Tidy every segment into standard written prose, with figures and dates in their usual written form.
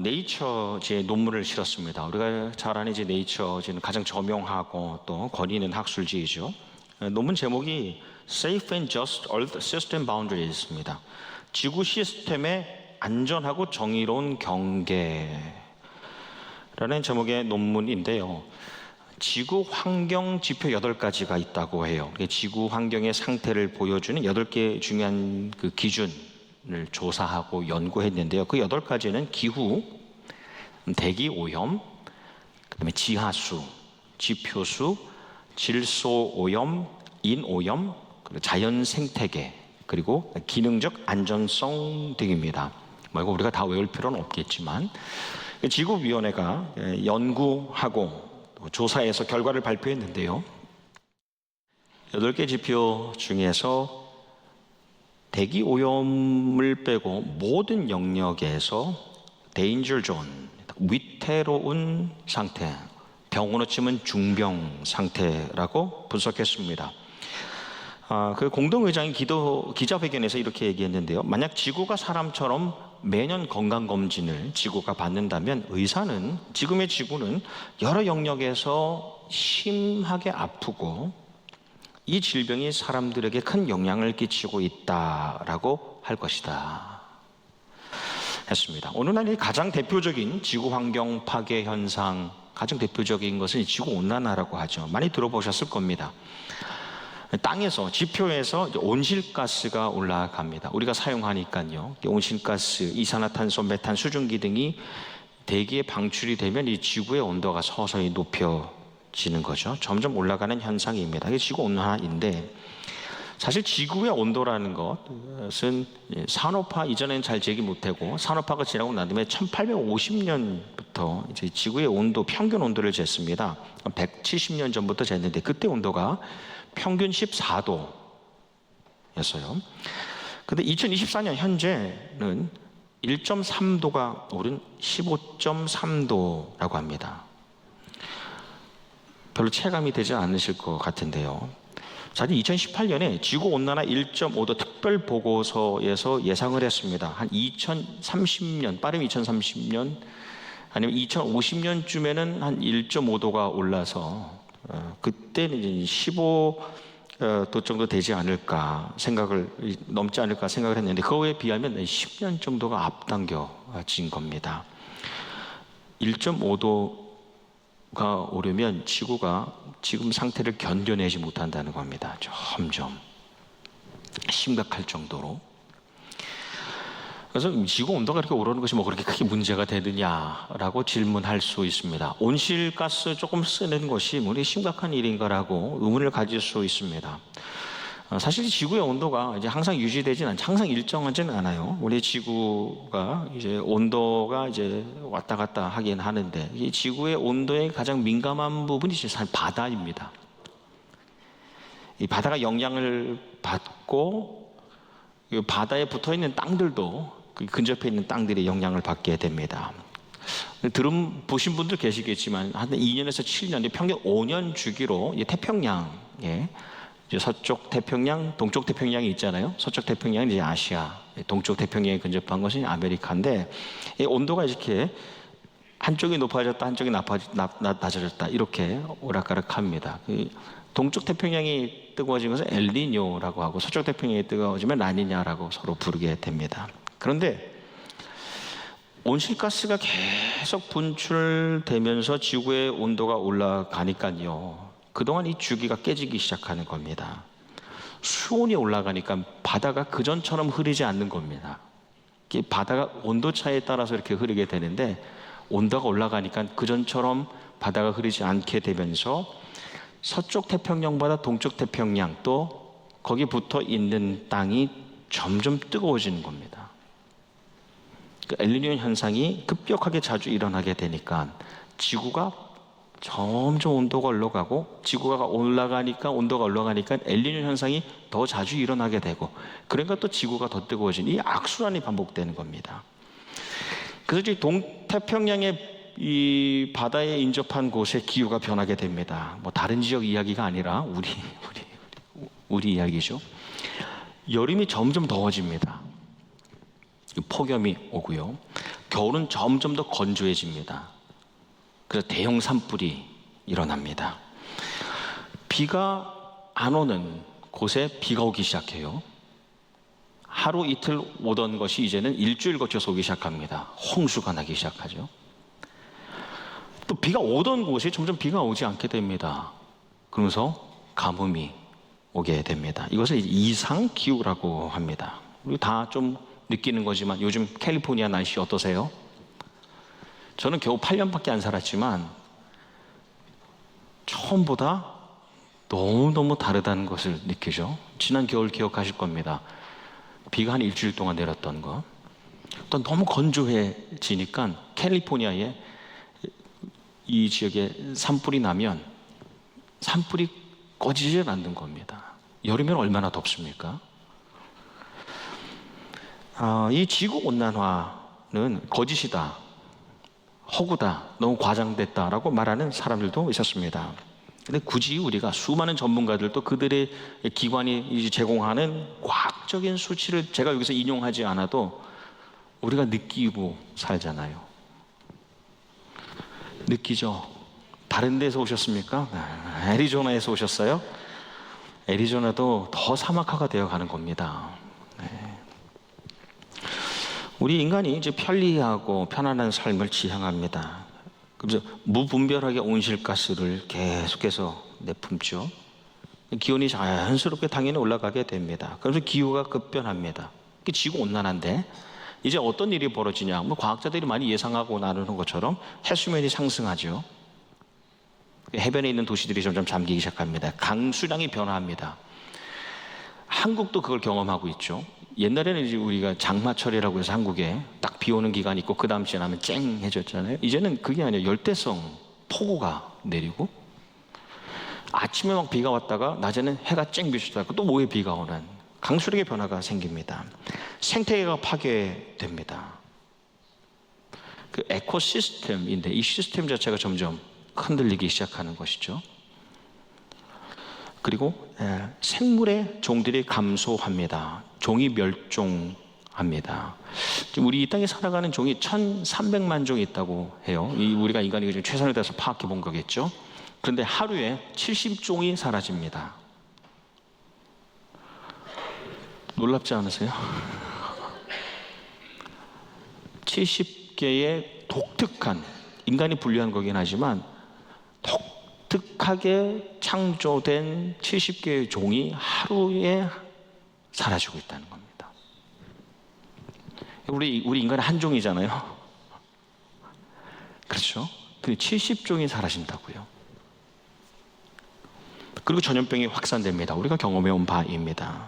네이처지에 논문을 실었습니다. 우리가 잘 아는 이제 네이처지는 가장 저명하고 또 권위 있는 학술지이죠. 논문 제목이 Safe and Just Earth System Boundaries입니다. 지구 시스템의 안전하고 정의로운 경계라는 제목의 논문인데요. 지구 환경 지표 8가지가 있다고 해요. 지구 환경의 상태를 보여주는 8개 중요한 그 기준을 조사하고 연구했는데요. 그 8가지는 기후, 대기 오염, 그다음에 지하수, 지표수, 질소 오염, 인 오염, 그리고 자연 생태계, 그리고 기능적 안전성 등입니다. 뭐 이거 우리가 다 외울 필요는 없겠지만 지구위원회가 연구하고 조사해서 결과를 발표했는데요. 8개 지표 중에서 대기 오염을 빼고 모든 영역에서 데인저 존, 위태로운 상태, 병으로 치면 중병 상태라고 분석했습니다. 그 공동의장이 기자회견에서 이렇게 얘기했는데요. 만약 지구가 사람처럼 매년 건강검진을 지구가 받는다면 의사는 지금의 지구는 여러 영역에서 심하게 아프고 이 질병이 사람들에게 큰 영향을 끼치고 있다라고 할 것이다 했습니다. 오늘날 가장 대표적인 지구 환경 파괴 현상, 가장 대표적인 것은 지구온난화라고 하죠. 많이 들어보셨을 겁니다. 땅에서, 지표에서 온실가스가 올라갑니다. 우리가 사용하니까요. 온실가스, 이산화탄소, 메탄, 수증기 등이 대기에 방출이 되면 이 지구의 온도가 서서히 높여지는 거죠. 점점 올라가는 현상입니다. 이게 지구온난화인데 사실 지구의 온도라는 것은 산업화 이전에는 잘 제기 못하고 산업화가 지나고 난 다음에 1850년부터 이제 지구의 온도, 평균 온도를 쟀습니다. 170년 전부터 쟀는데 그때 온도가 평균 14도였어요. 근데 2024년 현재는 1.3도가 오른 15.3도라고 합니다. 별로 체감이 되지 않으실 것 같은데요. 사실 2018년에 지구온난화 1.5도 특별보고서에서 예상을 했습니다. 한 2030년, 빠르면 2030년 아니면 2050년쯤에는 한 1.5도가 올라서 그때는 이제 15도 정도 되지 않을까 넘지 않을까 생각을 했는데 그거에 비하면 10년 정도가 앞당겨진 겁니다. 1.5도가 오르면 지구가 지금 상태를 견뎌내지 못한다는 겁니다. 점점 심각할 정도로. 그래서 지구 온도가 이렇게 오르는 것이 뭐 그렇게 크게 문제가 되느냐라고 질문할 수 있습니다. 온실가스 조금 쓰는 것이 우리 심각한 일인가라고 의문을 가질 수 있습니다. 사실 지구의 온도가 이제 항상 항상 일정하지는 않아요. 우리 지구가 이제 온도가 이제 왔다 갔다 하긴 하는데 이 지구의 온도에 가장 민감한 부분이 사실 바다입니다. 이 바다가 영향을 받고 이 바다에 붙어 있는 땅들도 그 근접해 있는 땅들이 영향을 받게 됩니다. 보신 분들 계시겠지만 한 2년에서 7년, 평균 5년 주기로 태평양에 서쪽 태평양, 동쪽 태평양이 있잖아요. 서쪽 태평양은 이제 아시아, 동쪽 태평양에 근접한 것은 아메리카인데 온도가 이렇게 한쪽이 높아졌다, 한쪽이 낮아졌다 이렇게 오락가락합니다. 동쪽 태평양이 뜨거워진 것은 엘니뇨라고 하고 서쪽 태평양이 뜨거워지면 라니냐라고 서로 부르게 됩니다. 그런데 온실가스가 계속 분출되면서 지구의 온도가 올라가니까요. 그동안 이 주기가 깨지기 시작하는 겁니다. 수온이 올라가니까 바다가 그전처럼 흐르지 않는 겁니다. 바다가 온도차에 따라서 이렇게 흐르게 되는데 온도가 올라가니까 그전처럼 바다가 흐르지 않게 되면서 서쪽 태평양보다 동쪽 태평양 또 거기 붙어 있는 땅이 점점 뜨거워지는 겁니다. 엘니뇨 현상이 급격하게 자주 일어나게 되니까 지구가 점점 온도가 올라가고 지구가 온도가 올라가니까 엘니뇨 현상이 더 자주 일어나게 되고 그러니까 또 지구가 더 뜨거워지는 이 악순환이 반복되는 겁니다. 그래서 이 동태평양의 이 바다에 인접한 곳의 기후가 변하게 됩니다. 뭐 다른 지역 이야기가 아니라 우리 이야기죠. 여름이 점점 더워집니다. 폭염이 오고요. 겨울은 점점 더 건조해집니다. 그래서 대형 산불이 일어납니다. 비가 안 오는 곳에 비가 오기 시작해요. 하루 이틀 오던 것이 이제는 일주일 거쳐서 오기 시작합니다. 홍수가 나기 시작하죠. 또 비가 오던 곳이 점점 비가 오지 않게 됩니다. 그러면서 가뭄이 오게 됩니다. 이것을 이상기후라고 합니다. 우리 다 좀 느끼는 거지만 요즘 캘리포니아 날씨 어떠세요? 저는 겨우 8년밖에 안 살았지만 처음보다 너무너무 다르다는 것을 느끼죠. 지난 겨울 기억하실 겁니다. 비가 한 일주일 동안 내렸던 거. 또 너무 건조해지니까 캘리포니아에 이 지역에 산불이 나면 산불이 꺼지질 않는 겁니다. 여름엔 얼마나 덥습니까? 이 지구온난화는 거짓이다, 허구다, 너무 과장됐다라고 말하는 사람들도 있었습니다. 근데 굳이 우리가 수많은 전문가들도 그들의 기관이 제공하는 과학적인 수치를 제가 여기서 인용하지 않아도 우리가 느끼고 살잖아요. 느끼죠? 다른 데서 오셨습니까? 애리조나에서 오셨어요? 애리조나도 더 사막화가 되어 가는 겁니다. 우리 인간이 이제 편리하고 편안한 삶을 지향합니다. 그래서 무분별하게 온실가스를 계속해서 내뿜죠. 기온이 자연스럽게 당연히 올라가게 됩니다. 그래서 기후가 급변합니다. 지구온난화인데 이제 어떤 일이 벌어지냐? 과학자들이 많이 예상하고 나누는 것처럼 해수면이 상승하죠. 해변에 있는 도시들이 점점 잠기기 시작합니다. 강수량이 변화합니다. 한국도 그걸 경험하고 있죠. 옛날에는 이제 우리가 장마철이라고 해서 한국에 딱 비 오는 기간이 있고 그 다음 지나면 쨍해졌잖아요. 이제는 그게 아니라 열대성 폭우가 내리고 아침에 막 비가 왔다가 낮에는 해가 쨍 비추다가 또 오후에 비가 오는 강수량의 변화가 생깁니다. 생태계가 파괴됩니다. 그 에코시스템인데 이 시스템 자체가 점점 흔들리기 시작하는 것이죠. 그리고 생물의 종들이 감소합니다. 종이 멸종합니다. 우리 이 땅에 살아가는 종이 1,300만 종이 있다고 해요. 우리가 인간이 최선을 다해서 파악해 본 거겠죠. 그런데 하루에 70종이 사라집니다. 놀랍지 않으세요? 70개의 독특한, 인간이 분류한 거긴 하지만 독특하게 창조된 70개의 종이 하루에 사라지고 있다는 겁니다. 우리 인간은 한 종이잖아요. 그렇죠? 근데 70종이 사라진다고요. 그리고 전염병이 확산됩니다. 우리가 경험해온 바입니다.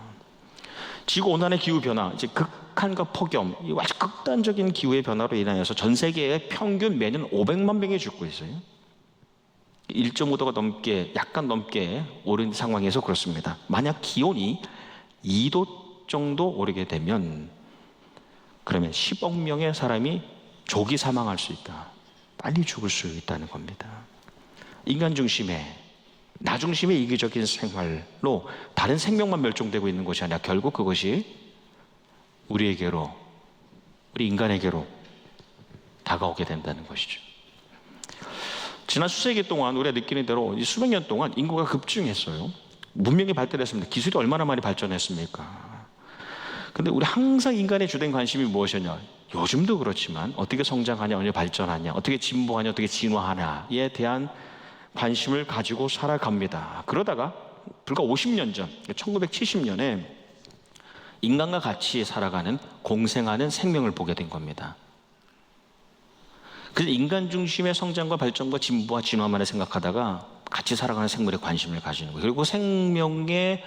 지구온난화 기후변화, 이제 극한과 폭염, 이 아주 극단적인 기후의 변화로 인하여서 전 세계에 평균 매년 500만 명이 죽고 있어요. 1.5도가 넘게, 약간 넘게 오른 상황에서 그렇습니다. 만약 기온이 2도 정도 오르게 되면 그러면 10억 명의 사람이 조기 사망할 수 있다. 빨리 죽을 수 있다는 겁니다. 인간 중심의, 나 중심의 이기적인 생활로 다른 생명만 멸종되고 있는 것이 아니라 결국 그것이 우리에게로, 우리 인간에게로 다가오게 된다는 것이죠. 지난 수세기 동안 우리가 느끼는 대로 수백 년 동안 인구가 급증했어요. 문명이 발달했습니다. 기술이 얼마나 많이 발전했습니까? 근데 우리 항상 인간의 주된 관심이 무엇이냐? 요즘도 그렇지만 어떻게 성장하냐, 어떻게 발전하냐, 어떻게 진보하냐, 어떻게 진화하냐에 대한 관심을 가지고 살아갑니다. 그러다가 불과 50년 전, 1970년에 인간과 같이 살아가는, 공생하는 생명을 보게 된 겁니다. 그래서 인간 중심의 성장과 발전과 진보와 진화만을 생각하다가 같이 살아가는 생물에 관심을 가지는 거예요. 그리고 생명에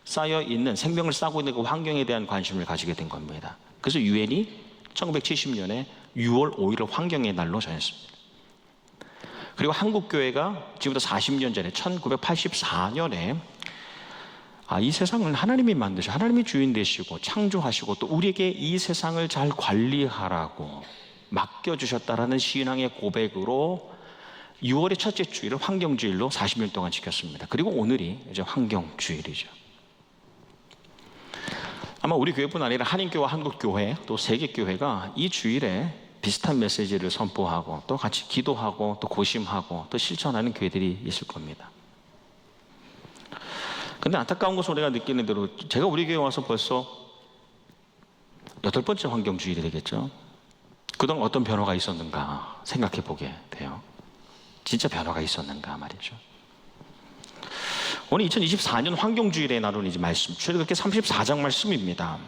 쌓여 있는, 생명을 쌓고 있는 그 환경에 대한 관심을 가지게 된 겁니다. 그래서 유엔이 1970년에 6월 5일을 환경의 날로 정했습니다. 그리고 한국교회가 지금부터 40년 전에 1984년에 이 세상을 하나님이 만드시고 하나님이 주인 되시고 창조하시고 또 우리에게 이 세상을 잘 관리하라고 맡겨주셨다라는 신앙의 고백으로 6월의 첫째 주일을 환경주일로 40년 동안 지켰습니다. 그리고 오늘이 이제 환경주일이죠. 아마 우리 교회뿐 아니라 한인교회와 한국교회 또 세계교회가 이 주일에 비슷한 메시지를 선포하고 또 같이 기도하고 또 고심하고 또 실천하는 교회들이 있을 겁니다. 근데 안타까운 것은 우리가 느끼는 대로 제가 우리 교회 와서 벌써 8번째 환경주일이 되겠죠. 그동안 어떤 변화가 있었는가 생각해 보게 돼요. 진짜 변화가 있었는가 말이죠. 오늘 2024년 환경주일에 나눈 이 말씀, 출애굽기 34장 말씀입니다.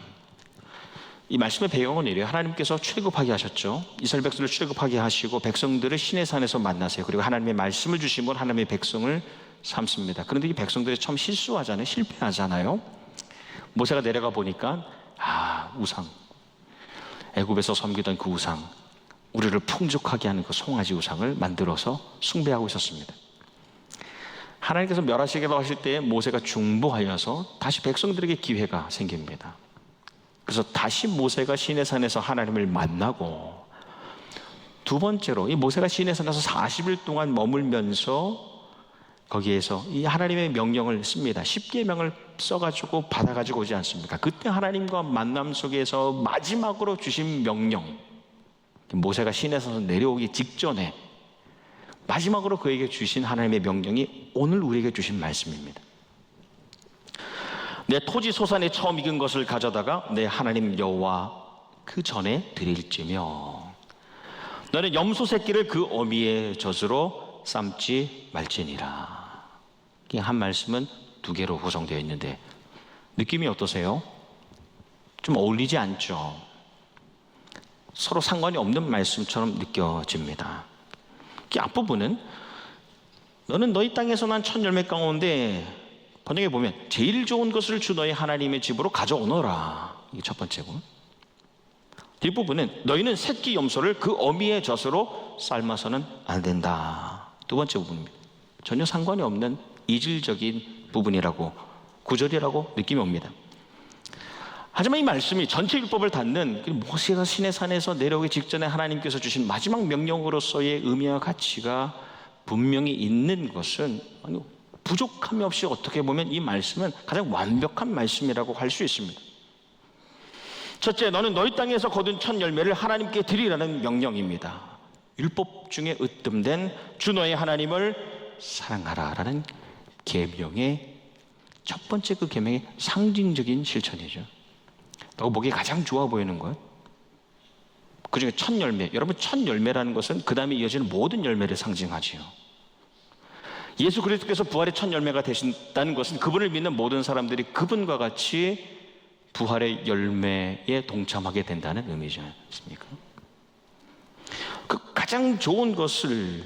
이 말씀의 배경은 이래요. 하나님께서 출애굽하게 하셨죠. 이스라엘 백성을 출애굽하게 하시고 백성들을 시내 산에서 만나세요. 그리고 하나님의 말씀을 주시면 하나님의 백성을 삼습니다. 그런데 이 백성들이 처음 실수하잖아요. 실패하잖아요. 모세가 내려가 보니까 우상, 애굽에서 섬기던 그 우상, 우리를 풍족하게 하는 그 송아지 우상을 만들어서 숭배하고 있었습니다. 하나님께서 멸하시기로 하실 때 모세가 중보하여서 다시 백성들에게 기회가 생깁니다. 그래서 다시 모세가 시내산에서 하나님을 만나고, 두 번째로 이 모세가 시내산에서 40일 동안 머물면서 거기에서 이 하나님의 명령을 씁니다. 10계명을 써가지고 받아가지고 오지 않습니까? 그때 하나님과 만남 속에서 마지막으로 주신 명령, 모세가 시내산에서 내려오기 직전에 마지막으로 그에게 주신 하나님의 명령이 오늘 우리에게 주신 말씀입니다. 내 토지 소산에 처음 익은 것을 가져다가 내 하나님 여호와 그 전에 드릴지며 너는 염소 새끼를 그 어미의 젖으로 삶지 말지니라. 이 한 말씀은 두 개로 구성되어 있는데 느낌이 어떠세요? 좀 어울리지 않죠? 서로 상관이 없는 말씀처럼 느껴집니다. 이 앞부분은 너는 너희 땅에서 난 첫 열매 가운데, 번역에 보면 제일 좋은 것을 주 너희 하나님의 집으로 가져오너라. 이게 첫 번째고, 뒷부분은 너희는 새끼 염소를 그 어미의 젖으로 삶아서는 안 된다. 두 번째 부분입니다. 전혀 상관이 없는 이질적인 부분이라고, 구절이라고 느낌이 옵니다. 하지만 이 말씀이 전체 율법을 닫는 모세가 시내산에서 내려오기 직전에 하나님께서 주신 마지막 명령으로서의 의미와 가치가 분명히 있는 것은, 부족함이 없이 어떻게 보면 이 말씀은 가장 완벽한 말씀이라고 할 수 있습니다. 첫째, 너는 너희 땅에서 거둔 첫 열매를 하나님께 드리라는 명령입니다. 율법 중에 으뜸된 주 너의 하나님을 사랑하라라는 계명의 첫 번째, 그 계명의 상징적인 실천이죠. 너 보기에 가장 좋아 보이는 것, 그 중에 첫 열매. 여러분, 첫 열매라는 것은 그 다음에 이어지는 모든 열매를 상징하지요. 예수 그리스도께서 부활의 첫 열매가 되신다는 것은 그분을 믿는 모든 사람들이 그분과 같이 부활의 열매에 동참하게 된다는 의미지 않습니까? 그 가장 좋은 것을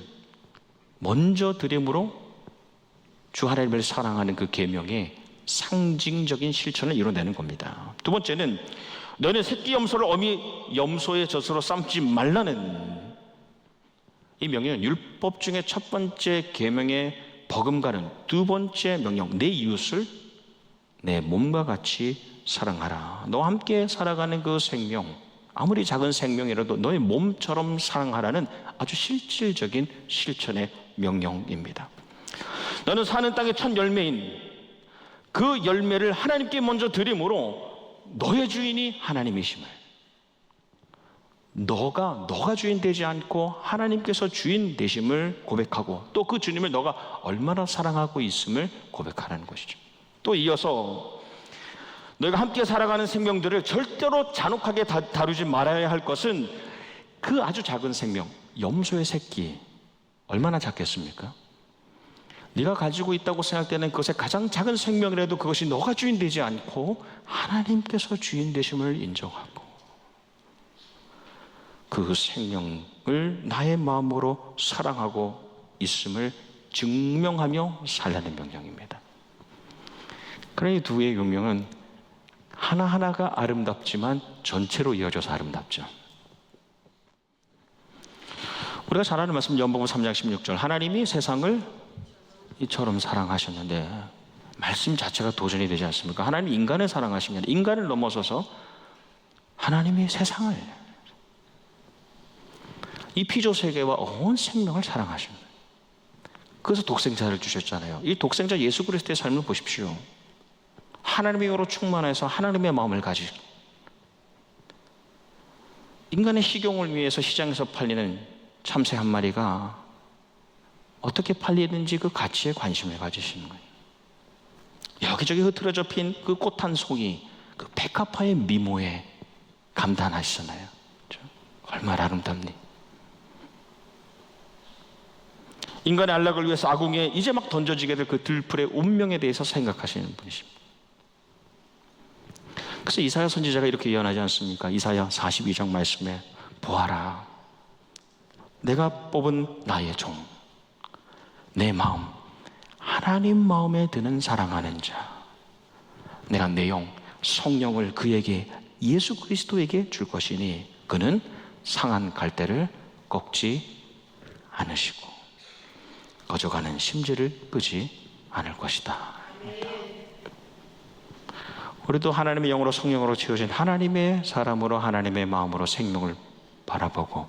먼저 드림으로 주 하나님을 사랑하는 그 계명의 상징적인 실천을 이뤄내는 겁니다. 두 번째는 너는 새끼 염소를 어미 염소의 젖으로 삶지 말라는 이 명령은 율법 중에 첫 번째 계명에 버금가는 두 번째 명령, 내 이웃을 내 몸과 같이 사랑하라. 너와 함께 살아가는 그 생명, 아무리 작은 생명이라도 너의 몸처럼 사랑하라는 아주 실질적인 실천의 명령입니다. 너는 사는 땅의 첫 열매인 그 열매를 하나님께 먼저 드림으로 너의 주인이 하나님이심을, 너가 주인 되지 않고 하나님께서 주인 되심을 고백하고, 또 그 주님을 너가 얼마나 사랑하고 있음을 고백하라는 것이죠. 또 이어서 너희가 함께 살아가는 생명들을 절대로 잔혹하게 다루지 말아야 할 것은 그 아주 작은 생명, 염소의 새끼, 얼마나 작겠습니까? 네가 가지고 있다고 생각되는 그것의 가장 작은 생명이라도 그것이 너가 주인 되지 않고 하나님께서 주인 되심을 인정하고 그 생명을 나의 마음으로 사랑하고 있음을 증명하며 살라는 명령입니다. 그러나 이 두 개의 명령은 하나하나가 아름답지만 전체로 이어져서 아름답죠. 우리가 잘 아는 말씀, 요한복음 3장 16절, 하나님이 세상을 이처럼 사랑하셨는데, 말씀 자체가 도전이 되지 않습니까? 하나님이 인간을 사랑하신 게 아니라 인간을 넘어서서 하나님이 세상을, 이 피조 세계와 온 생명을 사랑하신 거예요. 그래서 독생자를 주셨잖아요. 이 독생자 예수 그리스도의 삶을 보십시오. 하나님의 영으로 충만해서 하나님의 마음을 가지고 인간의 식용을 위해서 시장에서 팔리는 참새 한 마리가 어떻게 팔리는지 그 가치에 관심을 가지시는 거예요. 여기저기 흐트러져 핀 그 꽃 한 송이, 그 백합화의 미모에 감탄하시잖아요. 얼마나 아름답니? 인간의 안락을 위해서 아궁이에 이제 막 던져지게 될 그 들풀의 운명에 대해서 생각하시는 분이십니다. 그래서 이사야 선지자가 이렇게 예언하지 않습니까? 이사야 42장 말씀에 보아라, 내가 뽑은 나의 종, 내 마음, 하나님 마음에 드는 사랑하는 자, 내가 내 영 성령을 그에게, 예수 그리스도에게 줄 것이니 그는 상한 갈대를 꺾지 않으시고 꺼져가는 심지를 끄지 않을 것이다. 우리도 하나님의 영으로 성령으로 채워진 하나님의 사람으로 하나님의 마음으로 생명을 바라보고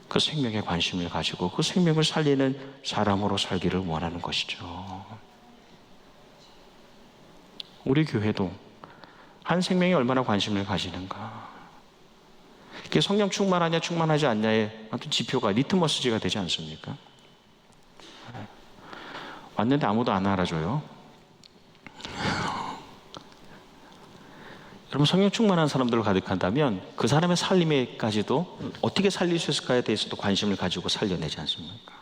그 생명에 관심을 가지고 그 생명을 살리는 사람으로 살기를 원하는 것이죠. 우리 교회도 한 생명에 얼마나 관심을 가지는가, 그게 성령 충만하냐 충만하지 않냐의 어떤 지표가, 리트머스지가 되지 않습니까? 왔는데 아무도 안 알아줘요. 여러분, 성령 충만한 사람들로 가득한다면 그 사람의 살림에까지도 어떻게 살릴 수 있을까에 대해서도 관심을 가지고 살려내지 않습니까?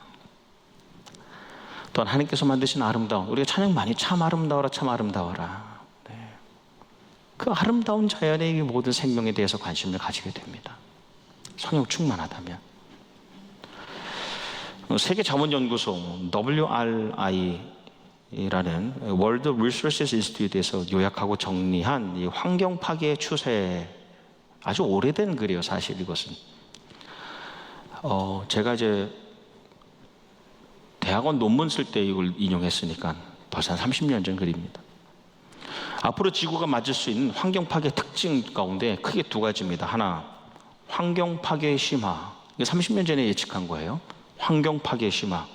또한 하나님께서 만드신 아름다운, 우리가 찬양 많이 참 아름다워라 참 아름다워라, 네. 그 아름다운 자연의 모든 생명에 대해서 관심을 가지게 됩니다. 성령 충만하다면. 세계 자문연구소 WRI라는 World Resources Institute에서 요약하고 정리한 이 환경 파괴의 추세, 아주 오래된 글이에요. 사실 이것은 제가 이제 대학원 논문 쓸 때 이걸 인용했으니까 벌써 한 30년 전 글입니다. 앞으로 지구가 맞을 수 있는 환경 파괴 특징 가운데 크게 두 가지입니다. 하나, 환경 파괴의 심화. 이게 30년 전에 예측한 거예요. 환경 파괴 심화.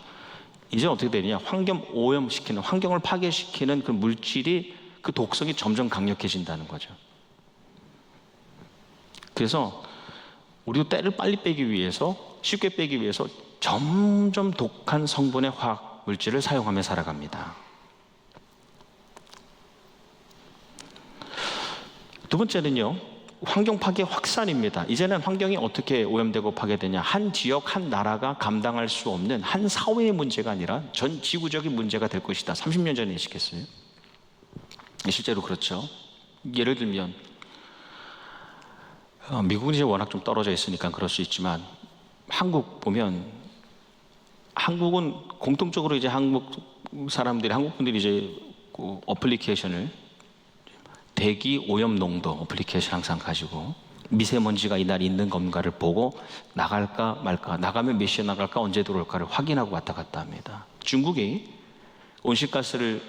이제 어떻게 되느냐? 환경 오염시키는, 환경을 파괴시키는 그 물질이, 그 독성이 점점 강력해진다는 거죠. 그래서 우리도 때를 빨리 빼기 위해서, 쉽게 빼기 위해서 점점 독한 성분의 화학 물질을 사용하며 살아갑니다. 두 번째는요, 환경 파괴 확산입니다. 이제는 환경이 어떻게 오염되고 파괴되냐, 한 지역, 한 나라가 감당할 수 없는 한 사회의 문제가 아니라 전 지구적인 문제가 될 것이다. 30년 전에 예측했어요. 실제로 그렇죠. 예를 들면 미국은 이제 워낙 좀 떨어져 있으니까 그럴 수 있지만, 한국 보면, 한국은 공통적으로 이제 한국 분들이 이제 그 어플리케이션을, 대기 오염 농도 어플리케이션 항상 가지고 미세먼지가 이날 있는 건가를 보고 나갈까 말까, 나가면 몇 시에 나갈까, 언제 들어올까를 확인하고 왔다 갔다 합니다. 중국이 온실가스를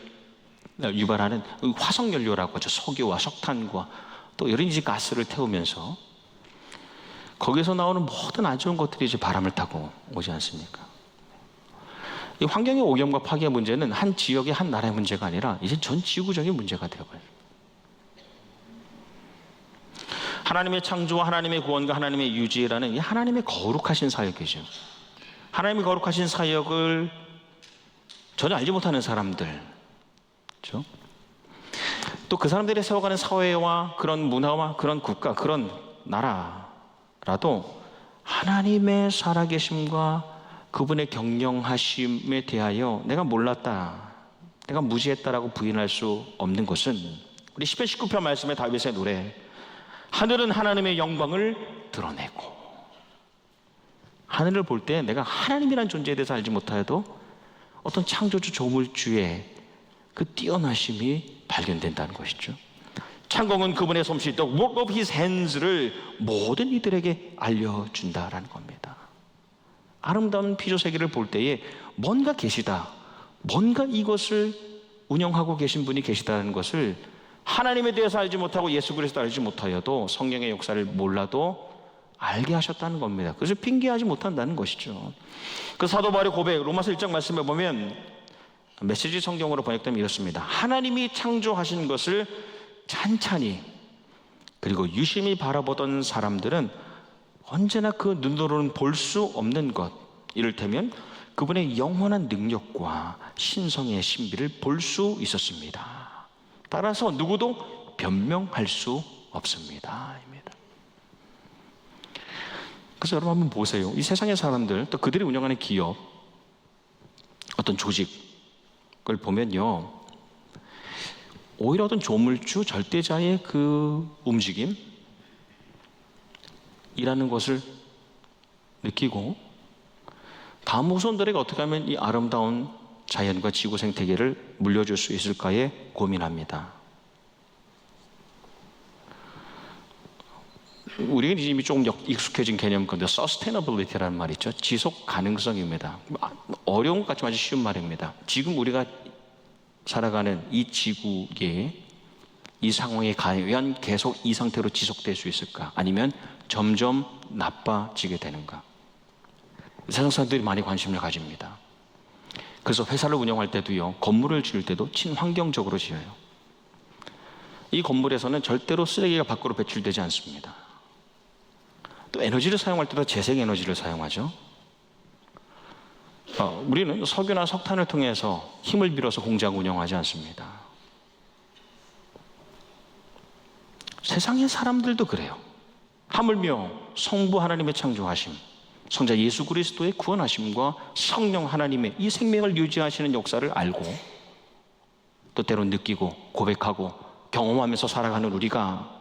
유발하는 화석연료라고 하죠. 석유와 석탄과 또 여러 가지 가스를 태우면서 거기서 나오는 모든 안 좋은 것들이 이제 바람을 타고 오지 않습니까? 이 환경의 오염과 파괴의 문제는 한 지역의, 한 나라의 문제가 아니라 이제 전 지구적인 문제가 되어버려요. 하나님의 창조와 하나님의 구원과 하나님의 유지라는 이 하나님의 거룩하신 사역이죠. 하나님의 거룩하신 사역을 전혀 알지 못하는 사람들, 그렇죠? 또 그 사람들이 세워가는 사회와 그런 문화와 그런 국가, 그런 나라라도 하나님의 살아계심과 그분의 경영하심에 대하여 내가 몰랐다, 내가 무지했다라고 부인할 수 없는 것은, 우리 시편 19편 말씀의 다윗의 노래, 하늘은 하나님의 영광을 드러내고, 하늘을 볼 때 내가 하나님이란 존재에 대해서 알지 못하여도 어떤 창조주 조물주의 그 뛰어나심이 발견된다는 것이죠. 창공은 그분의 솜씨, the work of his hands를 모든 이들에게 알려준다라는 겁니다. 아름다운 피조세계를 볼 때에 뭔가 계시다, 뭔가 이것을 운영하고 계신 분이 계시다는 것을 하나님에 대해서 알지 못하고 예수 그리스도 알지 못하여도, 성령의 역사를 몰라도 알게 하셨다는 겁니다. 그래서 핑계하지 못한다는 것이죠. 그 사도 바울의 고백, 로마서 1장 말씀에 보면 메시지 성경으로 번역되면 이렇습니다. 하나님이 창조하신 것을 찬찬히 그리고 유심히 바라보던 사람들은 언제나 그 눈으로는 볼 수 없는 것, 이를테면 그분의 영원한 능력과 신성의 신비를 볼 수 있었습니다. 따라서 누구도 변명할 수 없습니다. 그래서 여러분 한번 보세요. 이 세상의 사람들, 또 그들이 운영하는 기업, 어떤 조직을 보면요, 오히려 어떤 조물주, 절대자의 그 움직임, 이라는 것을 느끼고 다음 후손들에게 어떻게 하면 이 아름다운 자연과 지구 생태계를 물려줄 수 있을까에 고민합니다. 우리는 이미 조금 익숙해진 개념 건데 sustainability라는 말 있죠. 지속 가능성입니다. 어려운 것 같지만 아주 쉬운 말입니다. 지금 우리가 살아가는 이 지구에 이 상황이 과연 계속 이 상태로 지속될 수 있을까? 아니면 점점 나빠지게 되는가? 세상 사람들이 많이 관심을 가집니다. 그래서 회사를 운영할 때도요, 건물을 지을 때도 친환경적으로 지어요. 이 건물에서는 절대로 쓰레기가 밖으로 배출되지 않습니다. 또 에너지를 사용할 때도 재생에너지를 사용하죠. 우리는 석유나 석탄을 통해서 힘을 빌어서 공장 운영하지 않습니다. 세상의 사람들도 그래요. 하물며 성부 하나님의 창조하심, 성자 예수 그리스도의 구원하심과 성령 하나님의 이 생명을 유지하시는 역사를 알고 또 때론 느끼고 고백하고 경험하면서 살아가는 우리가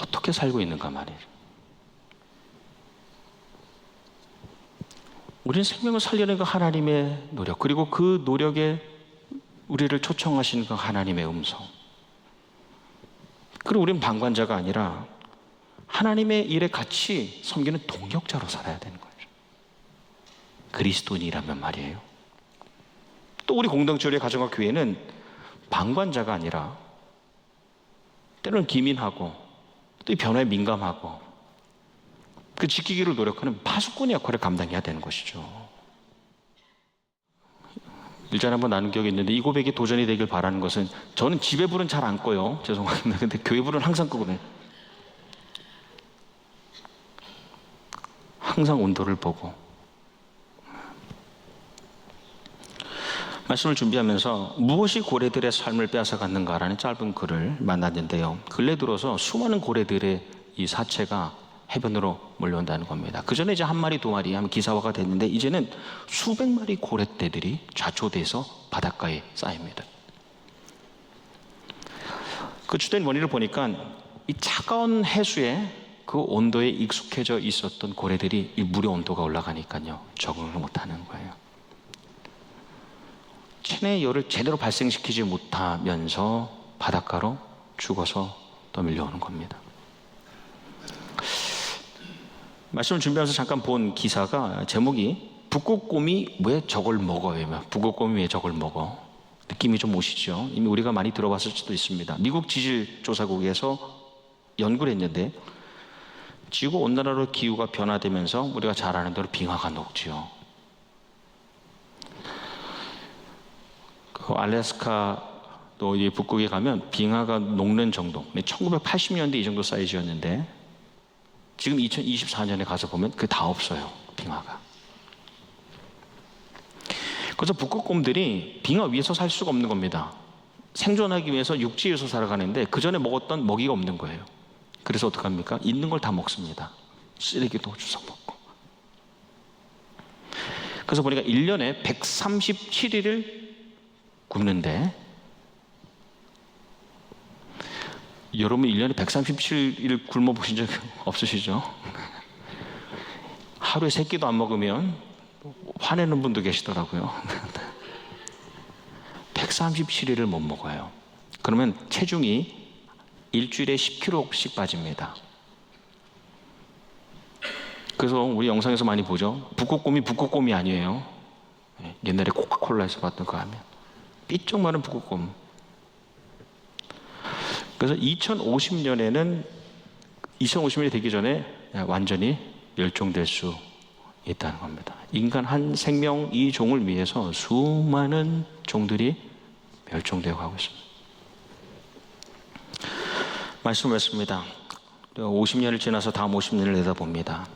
어떻게 살고 있는가 말이에요. 우리는 생명을 살리는 그 하나님의 노력, 그리고 그 노력에 우리를 초청하시는 그 하나님의 음성, 그리고 우리는 방관자가 아니라 하나님의 일에 같이 섬기는 동역자로 살아야 되는 거예요. 그리스도인이라면 말이에요. 또 우리 공동체의 가정과 교회는 방관자가 아니라 때로는 기민하고 또 이 변화에 민감하고 그 지키기를 노력하는 파수꾼의 역할을 감당해야 되는 것이죠. 일전에 한번 나눈 기억이 있는데 이 고백이 도전이 되길 바라는 것은, 저는 집에 불은 잘 안 꺼요. 죄송합니다. 근데 교회 불은 항상 끄거든요. 항상 온도를 보고. 말씀을 준비하면서 무엇이 고래들의 삶을 빼앗아갔는가라는 짧은 글을 만났는데요, 근래 들어서 수많은 고래들의 이 사체가 해변으로 몰려온다는 겁니다. 그 전에 이제 한 마리 두 마리 하면 기사화가 됐는데 이제는 수백 마리 고래떼들이 좌초돼서 바닷가에 쌓입니다. 그 주된 원인을 보니까 이 차가운 해수에 그 온도에 익숙해져 있었던 고래들이 이 물의 온도가 올라가니까요, 적응을 못하는 거예요. 체내 열을 제대로 발생시키지 못하면서 바닷가로 죽어서 떠밀려오는 겁니다. 말씀을 준비하면서 잠깐 본 기사가 제목이 북극곰이 왜 저걸 먹어요? 북극곰이 왜 저걸 먹어? 느낌이 좀 오시죠? 이미 우리가 많이 들어봤을 수도 있습니다. 미국 지질조사국에서 연구를 했는데 지구 온난화로 기후가 변화되면서 우리가 잘 아는 대로 빙하가 녹지요. 그 알래스카도 이 북극에 가면 빙하가 녹는 정도, 1980년대 이 정도 사이즈였는데 지금 2024년에 가서 보면 그게 다 없어요, 빙하가. 그래서 북극곰들이 빙하 위에서 살 수가 없는 겁니다. 생존하기 위해서 육지에서 살아가는데 그 전에 먹었던 먹이가 없는 거예요. 그래서 어떡합니까? 있는 걸 다 먹습니다. 쓰레기도 주워 먹고. 그래서 보니까 1년에 137일을 굶는데, 여러분 1년에 137일 굶어보신 적 없으시죠? 하루에 3끼도 안 먹으면 화내는 분도 계시더라고요. 137일을 못 먹어요. 그러면 체중이 일주일에 10kg씩 빠집니다. 그래서 우리 영상에서 많이 보죠. 북극곰이 북극곰이 아니에요. 옛날에 코카콜라에서 봤던 거 하면 삐쩍 마른 북극곰. 그래서 2050년이 되기 전에 완전히 멸종될 수 있다는 겁니다. 인간 한 생명 이 종을 위해서 수많은 종들이 멸종되어 가고 있습니다. 말씀했습니다. 50년을 지나서 다음 50년을 내다봅니다.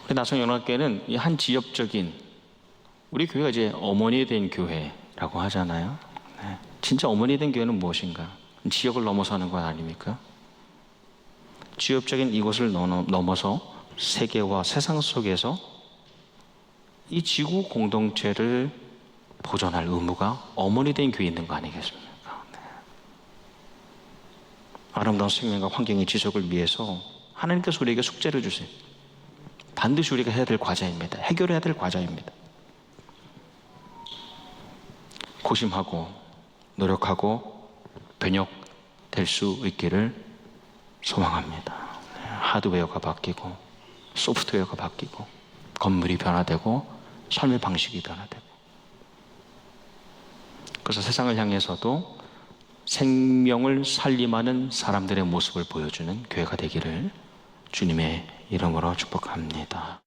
우리 나성연합교회는 이 한 지역적인, 우리 교회가 이제 어머니 된 교회라고 하잖아요. 네. 진짜 어머니 된 교회는 무엇인가? 지역을 넘어서는 것 아닙니까? 지역적인 이곳을 넘어서 세계와 세상 속에서 이 지구 공동체를 보존할 의무가 어머니 된 교회에 있는 거 아니겠습니까? 네. 아름다운 생명과 환경의 지속을 위해서 하나님께서 우리에게 숙제를 주세요. 반드시 우리가 해야 될 과제입니다. 해결해야 될 과제입니다. 고심하고 노력하고 변혁될 수 있기를 소망합니다. 하드웨어가 바뀌고 소프트웨어가 바뀌고 건물이 변화되고 삶의 방식이 변화되고, 그래서 세상을 향해서도 생명을 살림하는 사람들의 모습을 보여주는 교회가 되기를 주님의 이름으로 축복합니다.